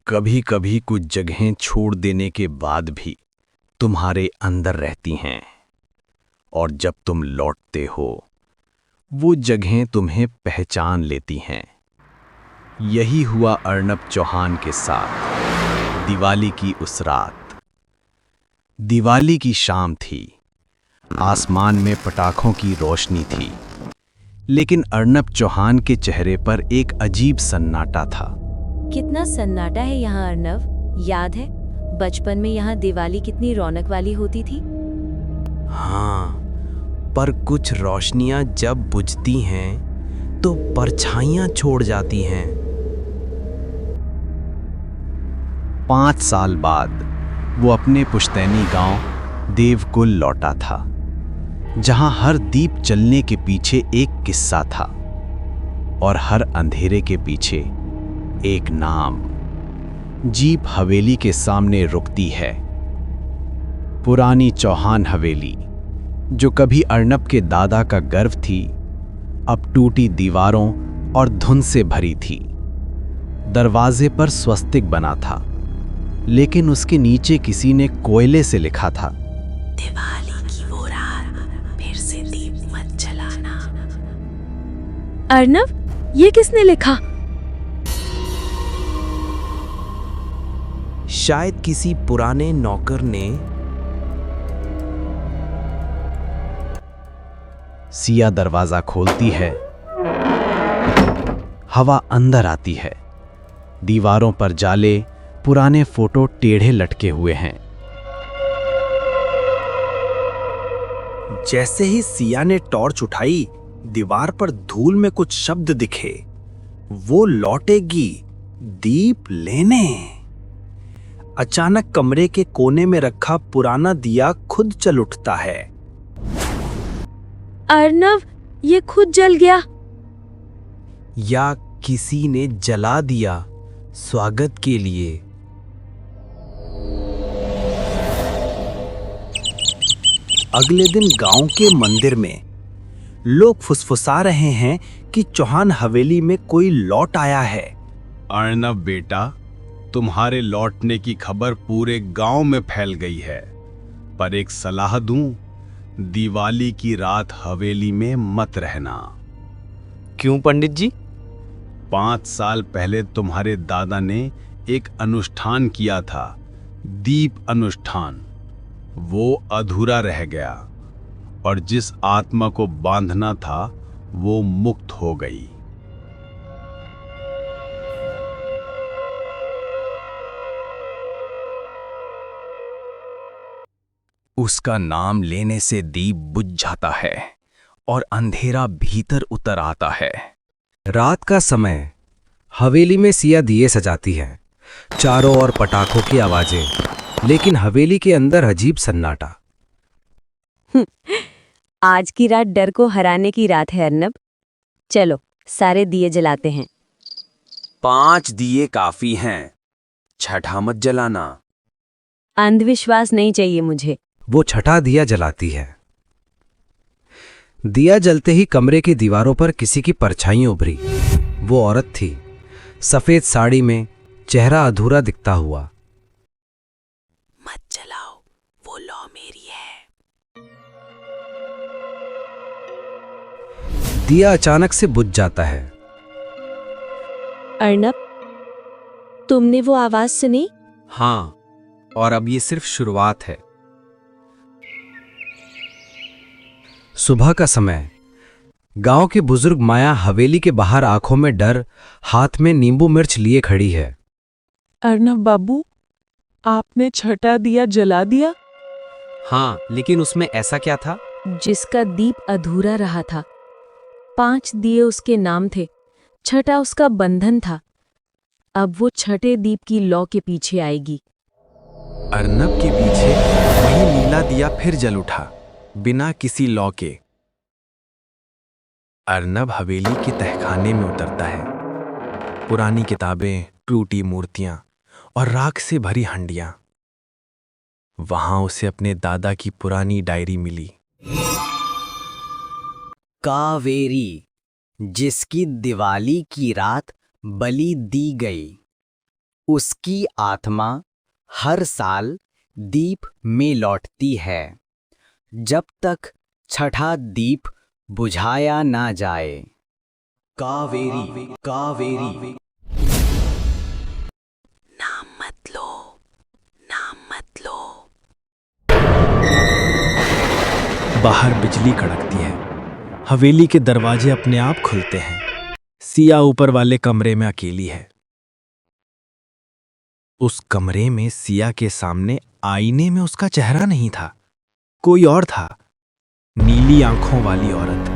कभी कभी कुछ जगहें छोड़ देने के बाद भी तुम्हारे अंदर रहती हैं, और जब तुम लौटते हो वो जगहें तुम्हें पहचान लेती हैं। यही हुआ अर्नब चौहान के साथ दिवाली की उस रात। दिवाली की शाम थी। आसमान में पटाखों की रोशनी थी, लेकिन अर्नब चौहान के चेहरे पर एक अजीब सन्नाटा था। कितना सन्नाटा है यहाँ अर्नव। याद है बचपन में यहाँ दिवाली कितनी रौनक वाली होती थी। हाँ, पर कुछ रोशनियां जब बुझती हैं तो परछाइयां छोड़ जाती हैं। 5 साल बाद वो अपने पुश्तैनी गांव देवकुल लौटा था, जहां हर दीप जलने के पीछे एक किस्सा था और हर अंधेरे के पीछे एक नाम। जीप हवेली के सामने रुकती है। पुरानी चौहान हवेली, जो कभी अर्नब के दादा का गर्व थी, अब टूटी दीवारों और धुंध से भरी थी। दरवाजे पर स्वस्तिक बना था, लेकिन उसके नीचे किसी ने कोयले से लिखा था, दिवाली की वो रात फिर से दीप मत जलाना। अर्नव, ये किसने लिखा? शायद किसी पुराने नौकर ने। सिया दरवाजा खोलती है। हवा अंदर आती है। दीवारों पर जाले पुराने फोटो टेढ़े लटके हुए हैं। जैसे ही सिया ने टॉर्च उठाई, दीवार पर धूल में कुछ शब्द दिखे। वो लौटेगी दीप लेने। अचानक कमरे के कोने में रखा पुराना दिया खुद चल उठता है। अर्नव, ये खुद जल गया। या किसी ने जला दिया स्वागत के लिए। अगले दिन गांव के मंदिर में लोग फुसफुसा रहे हैं कि चौहान हवेली में कोई लौट आया है। अर्नब बेटा, तुम्हारे लौटने की खबर पूरे गांव में फैल गई है, पर एक सलाह दूं, दिवाली की रात हवेली में मत रहना। क्यों पंडित जी? 5 साल पहले तुम्हारे दादा ने एक अनुष्ठान किया था, दीप अनुष्ठान। वो अधूरा रह गया, और जिस आत्मा को बांधना था वो मुक्त हो गई। उसका नाम लेने से दीप बुझ जाता है और अंधेरा भीतर उतर आता है। रात का समय हवेली में सिया दिए सजाती है, चारों ओर पटाखों की आवाजें, लेकिन हवेली के अंदर अजीब सन्नाटा। आज की रात डर को हराने की रात है अर्नब। चलो सारे दिए जलाते हैं। 5 दिए काफी हैं, छठा मत जलाना। अंधविश्वास नहीं चाहिए मुझे। वो छठा दिया जलाती है। दिया जलते ही कमरे की दीवारों पर किसी की परछाई उभरी। वो औरत थी, सफेद साड़ी में, चेहरा अधूरा दिखता हुआ। मत जलाओ, वो लौ मेरी है। दिया अचानक से बुझ जाता है। अर्नब, तुमने वो आवाज सुनी? हाँ, और अब ये सिर्फ शुरुआत है। सुबह का समय। गांव की बुजुर्ग माया हवेली के बाहर आंखों में डर, हाथ में नींबू मिर्च लिए खड़ी है। अर्नब बाबू, आपने छठा दिया जला दिया? हाँ, लेकिन उसमें ऐसा क्या था? जिसका दीप अधूरा रहा था। 5 दिए उसके नाम थे, छठा उसका बंधन था। अब वो छठे दीप की लौ के पीछे आएगी। अर्नब के पीछे वही नीला दिया फिर जल उठा, बिना किसी लौ के। अर्नब हवेली के तहखाने में उतरता है। पुरानी किताबें, टूटी मूर्तियां और राख से भरी हंडियां। वहां उसे अपने दादा की पुरानी डायरी मिली। कावेरी, जिसकी दिवाली की रात बलि दी गई। उसकी आत्मा हर साल दीप में लौटती है जब तक छठा दीप बुझाया ना जाए। कावेरी कावेरी। नाम मत लो, नाम मत लो। बाहर बिजली कड़कती है। हवेली के दरवाजे अपने आप खुलते हैं। सिया ऊपर वाले कमरे में अकेली है। उस कमरे में सिया के सामने आईने में उसका चेहरा नहीं था, कोई और था। नीली आंखों वाली औरत।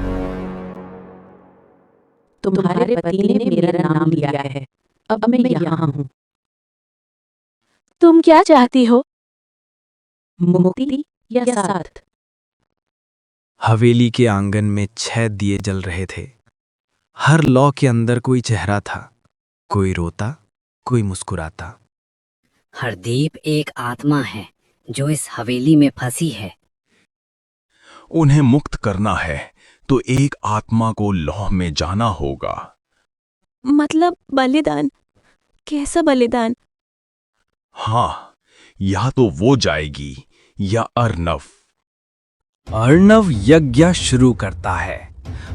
तुम्हारे पति ने मेरा नाम लिया है, अब मैं यहाँ हूँ। तुम क्या चाहती हो, मुक्ति या साथ? हवेली के आंगन में 6 दिए जल रहे थे। हर लौ के अंदर कोई चेहरा था, कोई रोता, कोई मुस्कुराता। हरदीप एक आत्मा है जो इस हवेली में फंसी है। उन्हें मुक्त करना है तो एक आत्मा को लौह में जाना होगा। मतलब बलिदान? कैसा बलिदान? हाँ, या तो वो जाएगी या अर्नव। अर्णव यज्ञ शुरू करता है।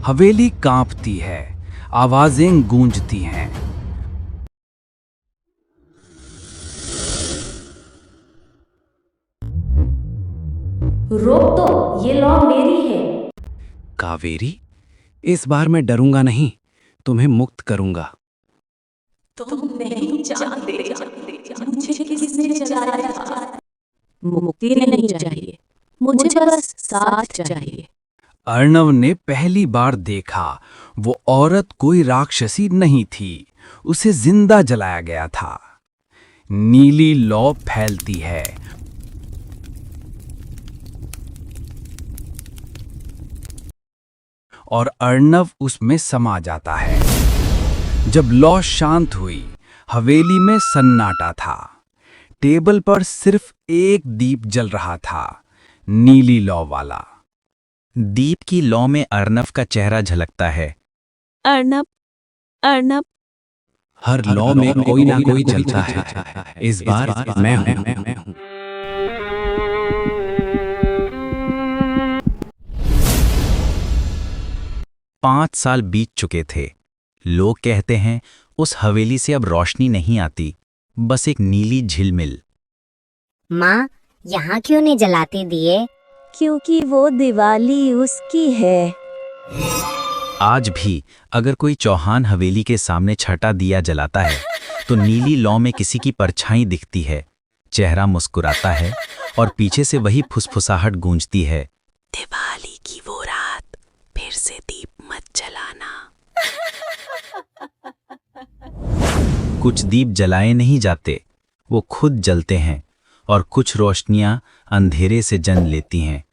हवेली कांपती है, आवाजें गूंजती हैं। रोक दो, ये लॉ मेरी है। कावेरी, इस बार मैं डरूंगा नहीं, तुम्हें मुक्त करूंगा। तुम नहीं जानते मुझे किसने जलाया था। मुक्ति नहीं चाहिए, मुझे बस साथ चाहिए। अर्णव ने पहली बार देखा वो औरत कोई राक्षसी नहीं थी, उसे जिंदा जलाया गया था। नीली लौ फैलती है और अर्णव उसमें समा जाता है। जब लौ शांत हुई, हवेली में सन्नाटा था। टेबल पर सिर्फ एक दीप जल रहा था, नीली लौ वाला। दीप की लौ में अर्नव का चेहरा झलकता है। अर्नव, अर्नव। हर लौ में कोई ना कोई जलता है। इस बार मैं हूं। 5 साल बीत चुके थे। लोग कहते हैं उस हवेली से अब रोशनी नहीं आती, बस एक नीली झिलमिल। माँ, यहाँ क्यों नहीं जलाते दिए? क्योंकि वो दिवाली उसकी है। आज भी अगर कोई चौहान हवेली के सामने छठा दिया जलाता है तो नीली लौ में किसी की परछाई दिखती है, चेहरा मुस्कुराता है और पीछे से वही फुसफुसाहट गूंजती है, दिवाली की वो रात फिर से दीप मत जलाना। कुछ दीप जलाए नहीं जाते, वो खुद जलते हैं और कुछ रोशनियां अंधेरे से जन्म लेती हैं।